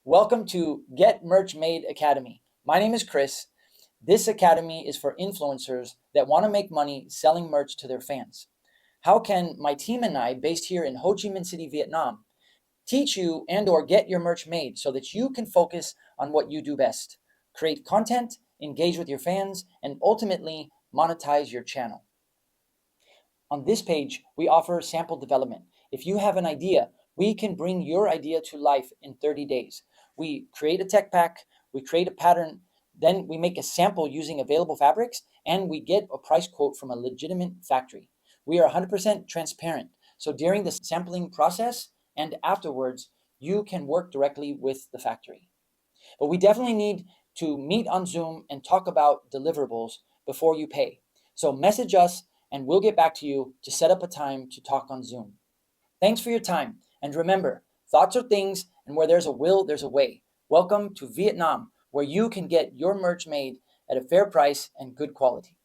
Welcome to Get Merch Made Academy. My name is Chris. This academy is for influencers that want to make money selling merch to their fans. How can my team and I, based here in Ho Chi Minh City, Vietnam, teach you and or get your merch made so that you can focus on what you do best? Create content, engage with your fans, and ultimately monetize your channel. On this page, we offer sample development. If you have an idea, we can bring your idea to life in 30 days. We create a tech pack, we create a pattern, then we make a sample using available fabrics, and we get a price quote from a legitimate factory. We are 100% transparent. So during the sampling process and afterwards, you can work directly with the factory. But we definitely need to meet on Zoom and talk about deliverables before you pay. So message us and we'll get back to you to set up a time to talk on Zoom. Thanks for your time. And remember, thoughts are things, and where there's a will, there's a way. Welcome to Vietnam, where you can get your merch made at a fair price and good quality.